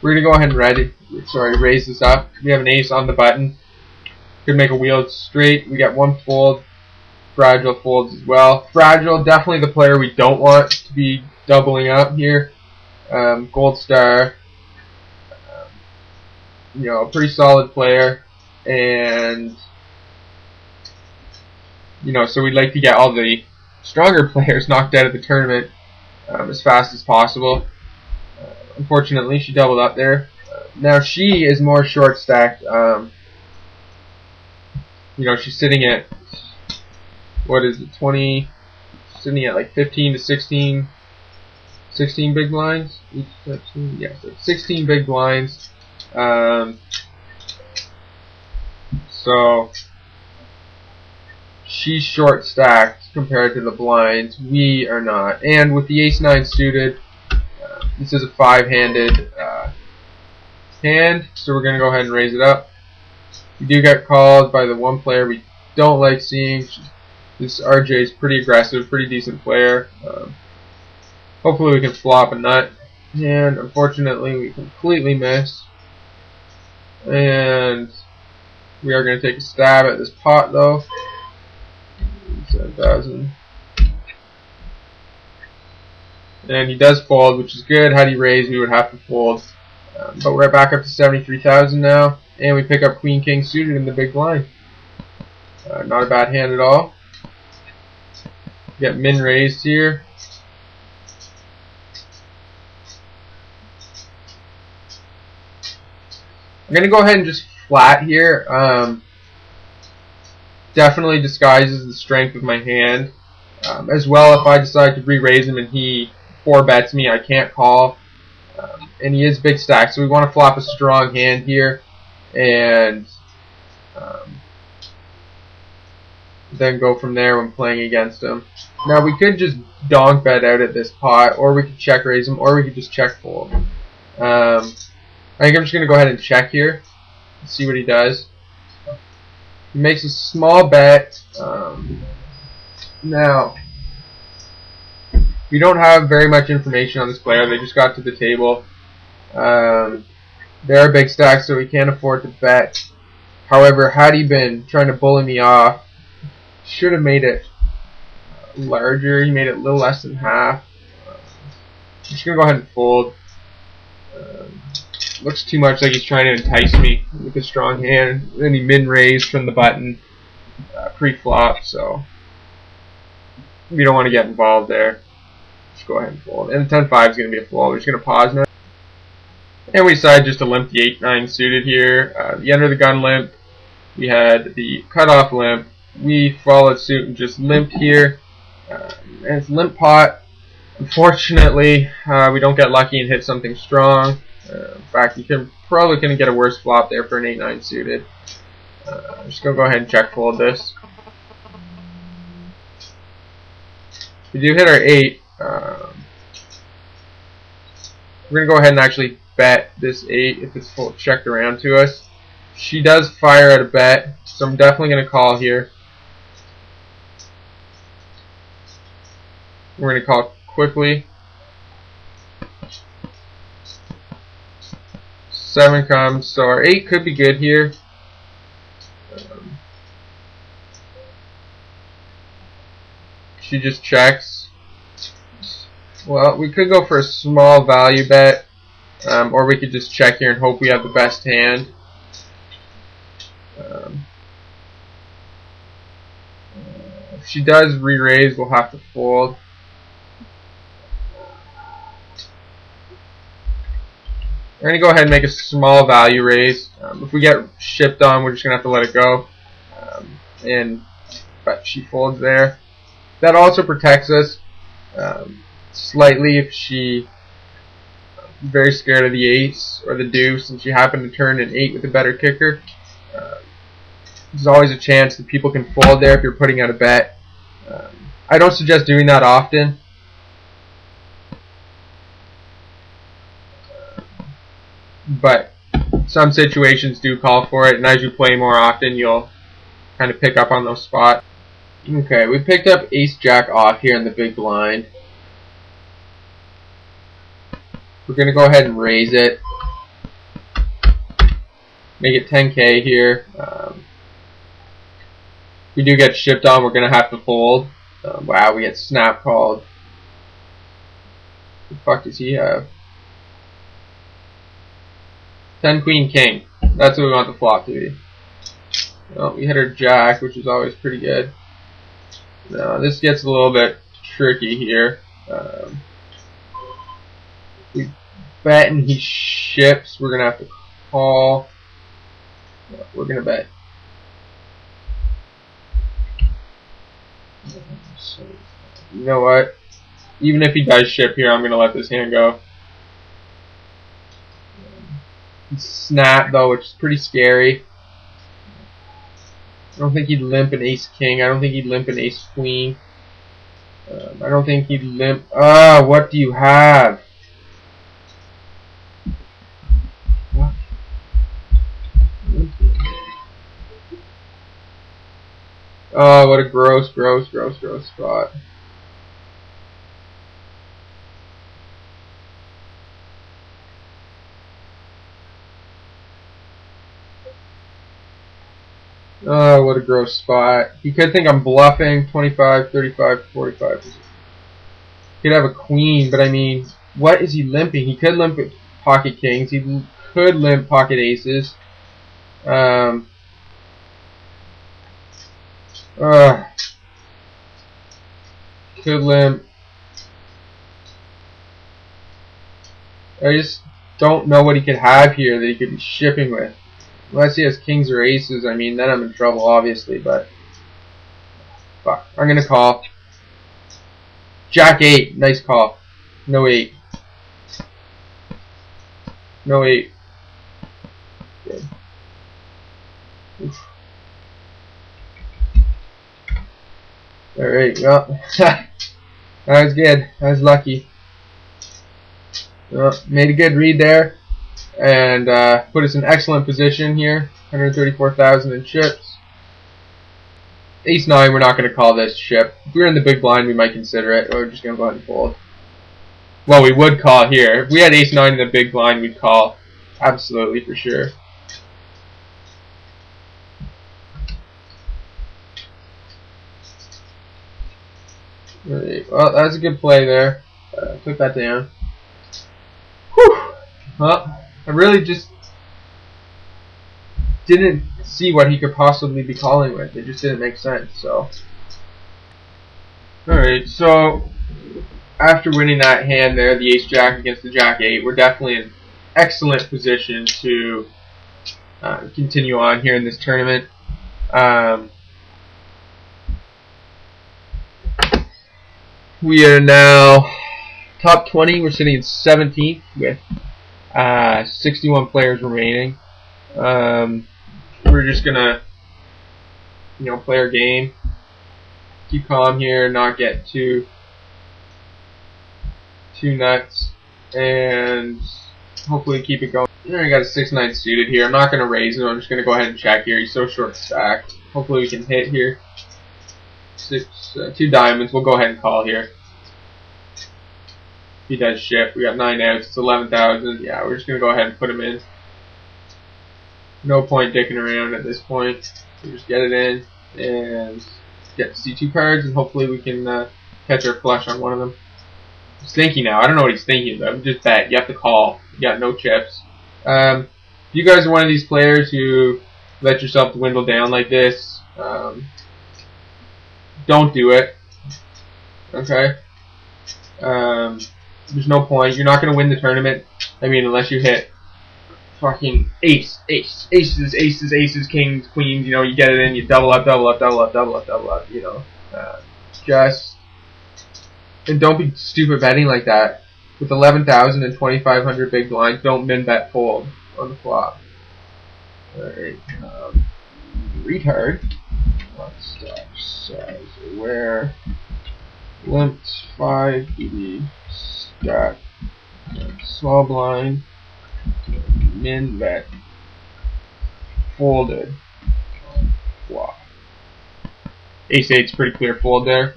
We're going to go ahead and raise this up. We have an ace on the button. Could make a wheel straight. We got one fold. Fragile folds as well. Fragile, definitely the player we don't want to be doubling up here. Gold star. You know, a pretty solid player. And, you know, so we'd like to get all the stronger players knocked out of the tournament as fast as possible. Unfortunately, she doubled up there. Now she is more short stacked. You know, she's sitting at, what is it, 20, sitting at like 15 to 16 big blinds. Yeah, so 16 big blinds. So she's short stacked compared to the blinds. We are not. And with the ace-9 suited, this is a 5-handed hand, so we're going to go ahead and raise it up. We do get called by the one player we don't like seeing. This RJ is pretty aggressive, pretty decent player. Hopefully we can flop a nut. And unfortunately we completely miss. And we are going to take a stab at this pot though. 7,000. And he does fold, which is good. Had he raised, we would have to fold. But we're back up to 73,000 now. And we pick up Queen King suited in the big blind. Not a bad hand at all. We got min raised here. I'm going to go ahead and just flat here. Definitely disguises the strength of my hand. As well, if I decide to re-raise him and he 4-bets me, I can't call. And he is big stack, so we want to flop a strong hand here. And then go from there when playing against him. Now we could just donk bet out at this pot, or we could check raise him, or we could just check fold. I think I'm just going to go ahead and check here and see what he does. He makes a small bet. Now, we don't have very much information on this player. They just got to the table. They're a big stack, so we can't afford to bet. However, had he been trying to bully me off, should have made it larger. He made it a little less than half. I'm just going to go ahead and fold. Looks too much like he's trying to entice me with a strong hand. Then he min-raised from the button pre-flop, so we don't want to get involved there. Just go ahead and fold. And the 10-5 is going to be a fold. We're just going to pause now. And we decide just to limp the 8-9 suited here. The under the gun limp. We had the cutoff limp. We followed suit and just limped here. And it's limp pot. Unfortunately, we don't get lucky and hit something strong. In fact, you probably couldn't get a worse flop there for an 8-9 suited. I'm just going to go ahead and check fold this. We do hit our 8. We're going to go ahead and actually bet this 8 if it's full checked around to us. She does fire at a bet, so I'm definitely going to call here. We're going to call quickly. 7 comes, so our 8 could be good here. She just checks. Well, we could go for a small value bet, or we could just check here and hope we have the best hand. If she does re-raise, we'll have to fold. We're going to go ahead and make a small value raise. If we get shipped on, we're just going to have to let it go. But she folds there. That also protects us slightly if she very scared of the ace or the deuce and she happened to turn an 8 with a better kicker. There's always a chance that people can fold there if you're putting out a bet. I don't suggest doing that often. But some situations do call for it, and as you play more often, you'll kind of pick up on those spots. Okay, we picked up ace-jack off here in the big blind. We're going to go ahead and raise it. make it 10K here. If we do get shipped on, we're going to have to fold. Wow, we get snap called. What the fuck does he have? 10 Queen King. That's what we want the flop to be. Well, we hit our Jack, which is always pretty good. Now, this gets a little bit tricky here. We bet and he ships. We're going to have to call. We're going to bet. You know what? Even if he does ship here, I'm going to let this hand go. Snap, though, which is pretty scary. I don't think he'd limp an ace king. I don't think he'd limp an ace queen. I don't think he'd limp. What do you have? What? Oh, what a gross spot. Oh, what a gross spot. He could think I'm bluffing. 25, 35, 45. He could have a queen, but I mean, what is he limping? He could limp pocket kings. He could limp pocket aces. Could limp. I just don't know what he could have here that he could be shipping with. Unless he has kings or aces, I mean, then I'm in trouble, obviously, but fuck. I'm gonna call. Jack 8, nice call. No 8. No 8. Good. Alright, well, that was good. That was lucky. Well, made a good read there. And put us in excellent position here. 134,000 in chips. Ace 9, we're not going to call this chip. If we were in the big blind, we might consider it. Or we're just going to go ahead and fold. Well, we would call here. If we had ace 9 in the big blind, we'd call. Absolutely, for sure. Right. Well, that was a good play there. Put that down. Whew. Well, I really just didn't see what he could possibly be calling with. It just didn't make sense. So, alright, so after winning that hand there, the ace jack against the jack 8, we're definitely in excellent position to continue on here in this tournament. We are now top 20. We're sitting in 17th with 61 players remaining. We're just gonna, play our game, keep calm here, not get too nuts, and hopefully keep it going. I got a 6-9 suited here. I'm not gonna raise him. I'm just gonna go ahead and check here. He's so short stacked. Hopefully we can hit here. 2 diamonds. We'll go ahead and call here. He does shift. We got 9 outs. It's 11,000. Yeah, we're just gonna go ahead and put him in. No point dicking around at this point. We just get it in and get to see 2 cards, and hopefully we can catch our flush on one of them. He's thinking now. I don't know what he's thinking, but just bet. You have to call. You got no chips. If you guys are one of these players who let yourself dwindle down like this, don't do it. Okay? There's no point. You're not going to win the tournament. I mean, unless you hit fucking aces, kings, queens. You get it in. You double up. And don't be stupid betting like that. With 11,000 and 2,500 big blinds, don't min bet fold on the flop. Alright. Retard. Stop size. Where? Limped 5 BB. Stack. Small blind. Min bet. Folded. Flop. Ace 8's pretty clear fold there.